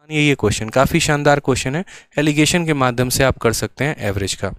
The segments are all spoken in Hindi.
ये क्वेश्चन काफ़ी शानदार क्वेश्चन है, एलिगेशन के माध्यम से आप कर सकते हैं एवरेज का।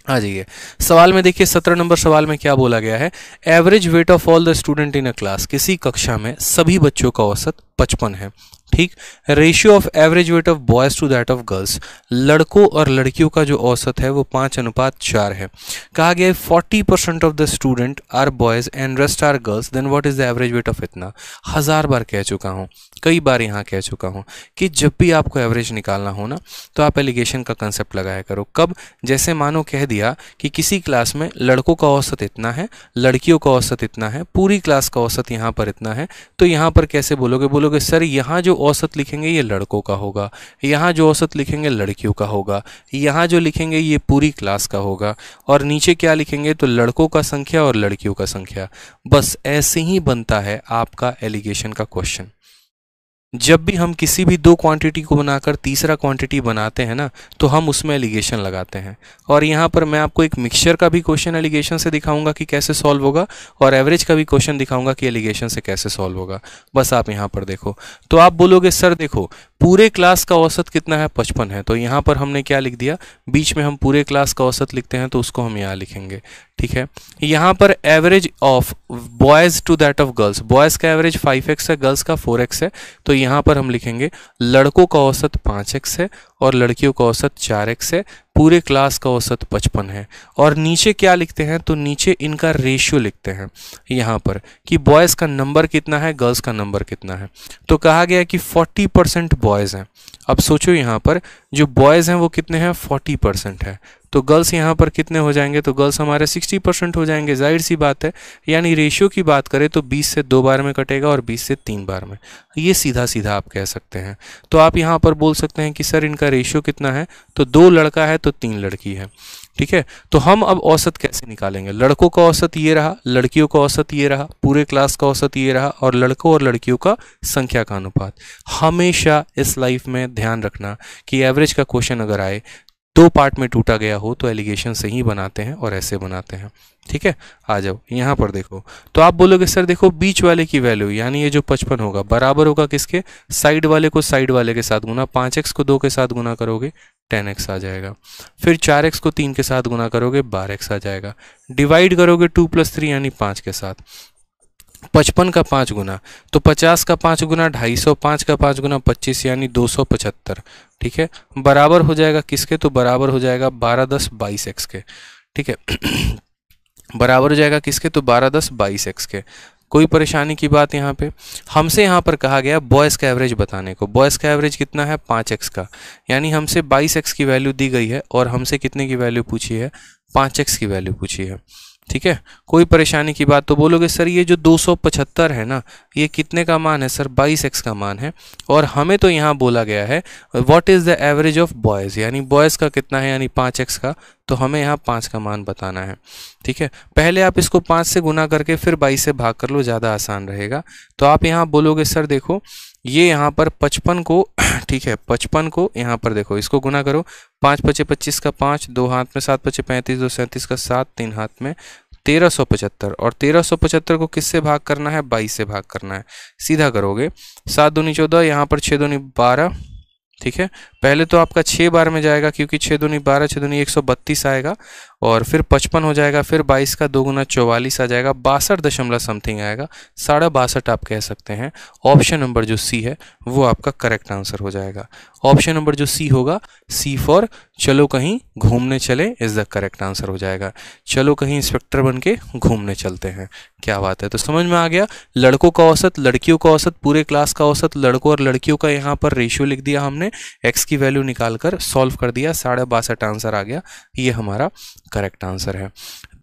आ जाइए सवाल में देखिए 17 नंबर सवाल में क्या बोला गया है, average weight of all the student in a class, किसी कक्षा में सभी बच्चों का औसत 55 है। ठीक, ratio of average weight of boys to that of girls, लड़कों और लड़कियों का जो औसत है वो 5:4 है। कहा गया है 40% of the student are boys and rest are girls, then what is the average weight of इतना। 1000 बार कह चुका हूँ, कई बार यहाँ कह चुका हूँ कि जब भी आपको एवरेज निकालना हो ना तो आप एलिगेशन का कंसेप्ट लगाया करो। कब, जैसे मानो कह दिया कि किसी क्लास में लड़कों का औसत इतना है, लड़कियों का औसत इतना है, पूरी क्लास का औसत यहाँ पर इतना है, तो यहाँ पर कैसे बोलोगे, बोलोगे सर यहाँ जो औसत लिखेंगे ये लड़कों का होगा, यहाँ जो औसत लिखेंगे लड़कियों का होगा, यहाँ जो लिखेंगे ये पूरी क्लास का होगा, और नीचे क्या लिखेंगे तो लड़कों का संख्या और लड़कियों का संख्या। बस ऐसे ही बनता है आपका एलिगेशन का क्वेश्चन। जब भी हम किसी भी दो क्वांटिटी को बनाकर तीसरा क्वांटिटी बनाते हैं ना तो हम उसमें एलिगेशन लगाते हैं। और यहाँ पर मैं आपको एक मिक्सचर का भी क्वेश्चन एलिगेशन से दिखाऊंगा कि कैसे सॉल्व होगा, और एवरेज का भी क्वेश्चन दिखाऊंगा कि एलिगेशन से कैसे सॉल्व होगा। बस आप यहाँ पर देखो, तो आप बोलोगे सर देखो पूरे क्लास का औसत कितना है, 55 है, तो यहाँ पर हमने क्या लिख दिया, बीच में हम पूरे क्लास का औसत लिखते हैं तो उसको हम यहाँ लिखेंगे। ठीक है, यहाँ पर average of boys to that of girls, boys का एवरेज 5x है, गर्ल्स का 4x है, तो यहाँ पर हम लिखेंगे लड़कों का औसत 5x है और लड़कियों का औसत 4x है, पूरे क्लास का औसत 55 है। और नीचे क्या लिखते हैं, तो नीचे इनका रेशियो लिखते हैं यहाँ पर कि बॉयज़ का नंबर कितना है, गर्ल्स का नंबर कितना है। तो कहा गया कि 40% बॉयज़ हैं। अब सोचो यहाँ पर जो बॉयज़ हैं वो कितने हैं, 40% है, तो गर्ल्स यहाँ पर कितने हो जाएंगे, तो गर्ल्स हमारे 60% हो जाएंगे। जाहिर सी बात है, यानी रेशियो की बात करें तो 20 से 2 बार में कटेगा और 20 से 3 बार में, ये सीधा सीधा आप कह सकते हैं। तो आप यहाँ पर बोल सकते हैं कि सर इनका रेशियो कितना है, तो 2 लड़का है तो 3 लड़की है। ठीक है, तो हम अब औसत कैसे निकालेंगे, लड़कों का औसत ये रहा, लड़कियों का औसत ये रहा, पूरे क्लास का औसत ये रहा, और लड़कों और लड़कियों का संख्या का अनुपात। हमेशा इस लाइफ में ध्यान रखना कि एवरेज का क्वेश्चन अगर आए 2 पार्ट में टूटा गया हो तो एलिगेशन से ही बनाते हैं और ऐसे बनाते हैं। ठीक है, आ जाओ यहाँ पर देखो, तो आप बोलोगे सर देखो बीच वाले की वैल्यू यानी ये जो 55 होगा बराबर होगा किसके, साइड वाले को साइड वाले के साथ गुना, 5x को 2 के साथ गुना करोगे 10x आ जाएगा, फिर 4x को 3 के साथ गुना करोगे 12x आ जाएगा, डिवाइड करोगे 2 + 3 यानी 5 के साथ, 55 का 5 गुना तो 50 का 5 गुना 250, 5 का 5 गुना 25 यानी 275। ठीक है, बराबर हो जाएगा किसके, तो बराबर हो जाएगा 12 10 22x के। ठीक है बराबर हो जाएगा किसके, तो 12 10 22x के। कोई परेशानी की बात यहाँ पे, हमसे यहाँ पर कहा गया बॉयज़ का एवरेज बताने को, बॉयज़ का एवरेज कितना है 5x का, यानी हमसे 22x की वैल्यू दी गई है और हमसे कितने की वैल्यू पूछी है, 5x की वैल्यू पूछी है। ठीक है, कोई परेशानी की बात, तो बोलोगे सर ये जो 275 है ना ये कितने का मान है, सर 22x का मान है, और हमें तो यहाँ बोला गया है what is the average of boys, यानी बॉयज़ का कितना है यानी 5x का, तो हमें यहाँ 5 का मान बताना है। ठीक है, पहले आप इसको 5 से गुना करके फिर 22 से भाग कर लो, ज़्यादा आसान रहेगा। तो आप यहाँ बोलोगे सर देखो ये यहाँ पर 55 को ठीक है 55 को यहाँ पर देखो इसको गुना करो, 5 × 5 = 25 का 5, 2 हाथ में 7 × 5 = 35, 2 37 का 7, 3 हाथ में 1375, और 1375 को किससे भाग करना है, 22 से भाग करना है। सीधा करोगे 7 दूनी 14, यहाँ पर 6 दूनी 12। ठीक है, पहले तो आपका 6 बार में जाएगा क्योंकि 6 दूनी 12, 6 दूनी 132 आएगा, और फिर 55 हो जाएगा, फिर 22 का 2 गुना 44 आ जाएगा, 62 दशमलव समथिंग आएगा, 62.5 आप कह सकते हैं। ऑप्शन नंबर जो सी है वो आपका करेक्ट आंसर हो जाएगा। ऑप्शन नंबर जो सी होगा, सी फॉर चलो कहीं घूमने चले इज द करेक्ट आंसर हो जाएगा। चलो कहीं इंस्पेक्टर बन के घूमने चलते हैं, क्या बात है। तो समझ में आ गया, लड़कों का औसत, लड़कियों का औसत, पूरे क्लास का औसत, लड़कों और लड़कियों का यहाँ पर रेशियो लिख दिया हमने, एक्स की वैल्यू निकालकर सॉल्व कर दिया, 62.5 आंसर आ गया, ये हमारा करेक्ट आंसर है।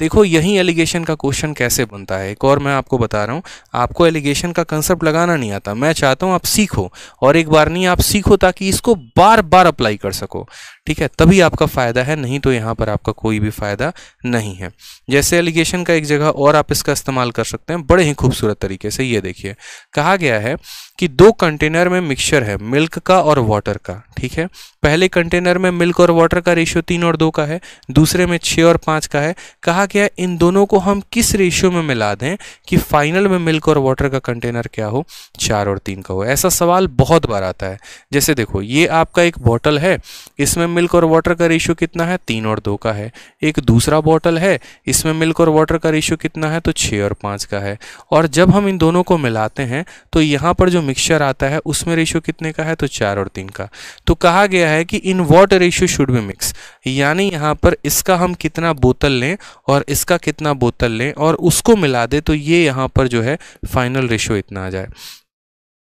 देखो यही एलिगेशन का क्वेश्चन कैसे बनता है, एक और मैं आपको बता रहा हूँ। आपको एलिगेशन का कंसेप्ट लगाना नहीं आता, मैं चाहता हूँ आप सीखो, और एक बार नहीं आप सीखो ताकि इसको बार बार अप्लाई कर सको। ठीक है, तभी आपका फ़ायदा है, नहीं तो यहाँ पर आपका कोई भी फ़ायदा नहीं है। जैसे एलिगेशन का एक जगह और आप इसका इस्तेमाल कर सकते हैं बड़े ही खूबसूरत तरीके से। ये देखिए, कहा गया है कि 2 कंटेनर में मिक्सचर है मिल्क का और वाटर का। ठीक ठीक है। पहले कंटेनर में मिल्क और वाटर का रेशियो 3 और 2 का है, दूसरे में 6 और 5 का है। कहा गया इन दोनों को हम किस रेशियो में मिला दें कि फाइनल में मिल्क और वाटर का कंटेनर क्या हो, 4 और 3 का हो। ऐसा सवाल बहुत बार आता है। जैसे देखो ये आपका एक बॉटल है, इसमें मिल्क और वाटर का रेशियो कितना है, 3 और 2 का है। एक दूसरा बॉटल है, इसमें मिल्क और वाटर का रेशियो कितना है, तो 6 और 5 का है। और जब हम इन दोनों को मिलाते हैं तो यहाँ पर जो मिक्सचर आता है उसमें रेशियो कितने का है, तो 4 और 3 का। तो कहा गया है कि in what ratio should be mix, यानी यहाँ पर इसका हम कितना बोतल लें और इसका कितना बोतल लें और उसको मिला दे तो ये यहाँ पर जो है फाइनल रेशियो इतना आ जाए।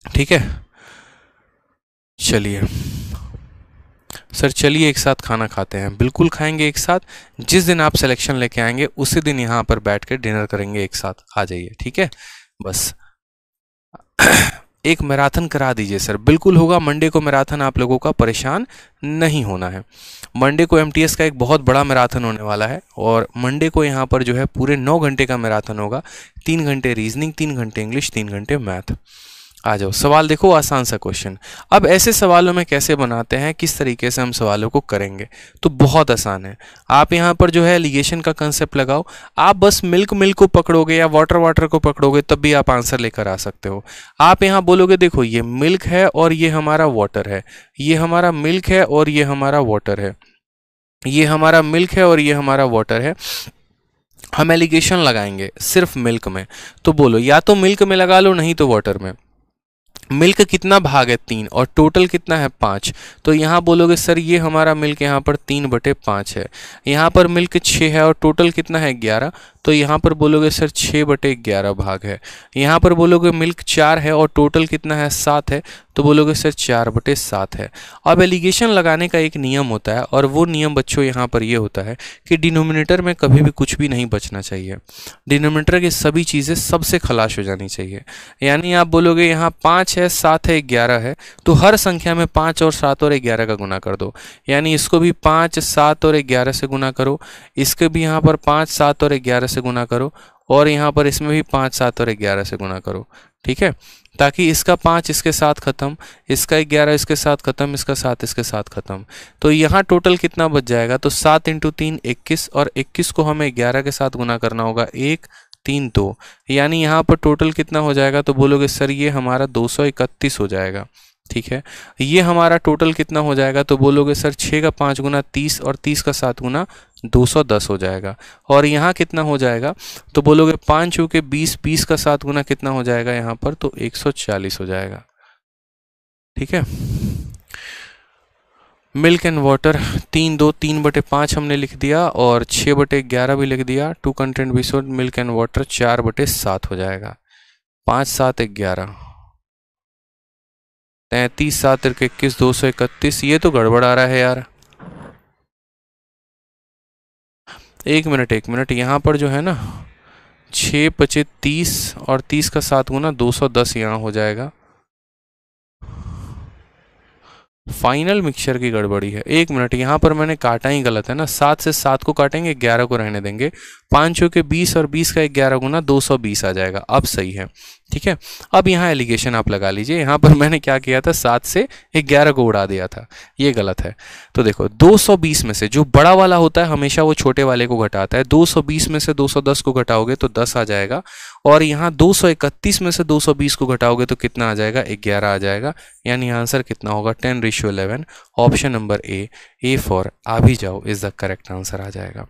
ठीक है, चलिए सर, चलिए एक साथ खाना खाते हैं। बिल्कुल खाएंगे एक साथ। जिस दिन आप सिलेक्शन लेके आएंगे उसी दिन यहाँ पर बैठ के डिनर करेंगे एक साथ। आ जाइए, ठीक है। बस एक मैराथन करा दीजिए सर। बिल्कुल होगा, मंडे को मैराथन आप लोगों का, परेशान नहीं होना है। मंडे को एमटीएस का एक बहुत बड़ा मैराथन होने वाला है और मंडे को यहाँ पर जो है पूरे 9 घंटे का मैराथन होगा। 3 घंटे रीजनिंग, 3 घंटे इंग्लिश, 3 घंटे मैथ। आ जाओ, सवाल देखो, आसान सा क्वेश्चन। अब ऐसे सवालों में कैसे बनाते हैं, किस तरीके से हम सवालों को करेंगे, तो बहुत आसान है। आप यहाँ पर जो है एलिगेशन का कंसेप्ट लगाओ। आप बस मिल्क को पकड़ोगे या वाटर को पकड़ोगे तब भी आप आंसर लेकर आ सकते हो। आप यहाँ बोलोगे देखो ये मिल्क है और ये हमारा वाटर है, ये हमारा मिल्क है और ये हमारा वाटर है, ये हमारा मिल्क है और ये हमारा वाटर है। हम एलिगेशन लगाएंगे सिर्फ मिल्क में, तो बोलो या तो मिल्क में लगा लो, नहीं तो वाटर में। मिल्क कितना भाग है, 3, और टोटल कितना है, 5। तो यहाँ बोलोगे सर ये हमारा मिल्क यहाँ पर 3/5 है। यहाँ पर मिल्क 6 है और टोटल कितना है, 11। तो यहाँ पर बोलोगे सर 6/11 भाग है। यहाँ पर बोलोगे मिल्क 4 है और टोटल कितना है, 7 है। तो बोलोगे सर 4/7 है। अब एलिगेशन लगाने का एक नियम होता है और वो नियम बच्चों यहाँ पर ये होता है कि डिनोमिनेटर में कभी भी कुछ भी नहीं बचना चाहिए। डिनोमिनेटर की सभी चीज़ें सबसे खलास हो जानी चाहिए। यानी आप बोलोगे यहाँ 5 है, 7 है, 11 है, तो हर संख्या में 5 और 7 और 11 का गुना कर दो। यानी इसको भी 5, 7 और 11 से गुना करो, इसके भी यहाँ पर 5, 7 और 11 से गुना करो, और यहाँ पर इसमें भी 5, 7 और 11 से गुना करो। ठीक है, ताकि इसका 5 इसके साथ खत्म, इसका 11 इसके साथ खत्म, इसका 7 इसके साथ खत्म। तो यहाँ टोटल कितना बच जाएगा, तो 7 × 3 21, और 21 को हमें 11 के साथ गुना करना होगा, 1, 3, 2। यानी यहाँ पर टोटल कितना हो जाएगा, तो बोलोगे सर ये हमारा 231 हो जाएगा। ठीक है, ये हमारा टोटल कितना हो जाएगा, तो बोलोगे सर 6 का 5 गुना 30 और 30 का 7 गुना 210 हो जाएगा। और यहाँ कितना हो जाएगा, तो बोलोगे 5 चौके 20, 20 का 7 गुना कितना हो जाएगा यहाँ पर, तो 140 हो जाएगा। ठीक है, मिल्क एंड वाटर 3/5 हमने लिख दिया और 6/11 भी लिख दिया। 2 कंटेंट भी शो, मिल्क एंड वाटर 4/7 हो जाएगा। 5, 7, 11, 33, 7, 21, 231। ये तो गड़बड़ आ रहा है यार। एक मिनट, यहाँ पर जो है ना 6 × 25 30 और 30 का 7 गुना 210 यहाँ हो जाएगा। फाइनल मिक्सचर की गड़बड़ी है। एक मिनट, यहाँ पर मैंने काटा ही गलत है ना। 7 से 7 को काटेंगे, 11 को रहने देंगे। 5 चौके 20 और 20 का 11 गुना 220 आ जाएगा। अब सही है। ठीक है, अब यहाँ एलिगेशन आप लगा लीजिए। यहाँ पर मैंने क्या किया था, 7 से 11 को उड़ा दिया था, ये गलत है। तो देखो 220 में से जो बड़ा वाला होता है हमेशा वो छोटे वाले को घटाता है। 220 में से 210 को घटाओगे तो 10 आ जाएगा, और यहाँ 231 में से 220 को घटाओगे तो कितना आ जाएगा, 11 आ जाएगा। यानी आंसर कितना होगा, 10:11। ऑप्शन नंबर ए फॉर आ भी जाओ इज द करेक्ट आंसर आ जाएगा।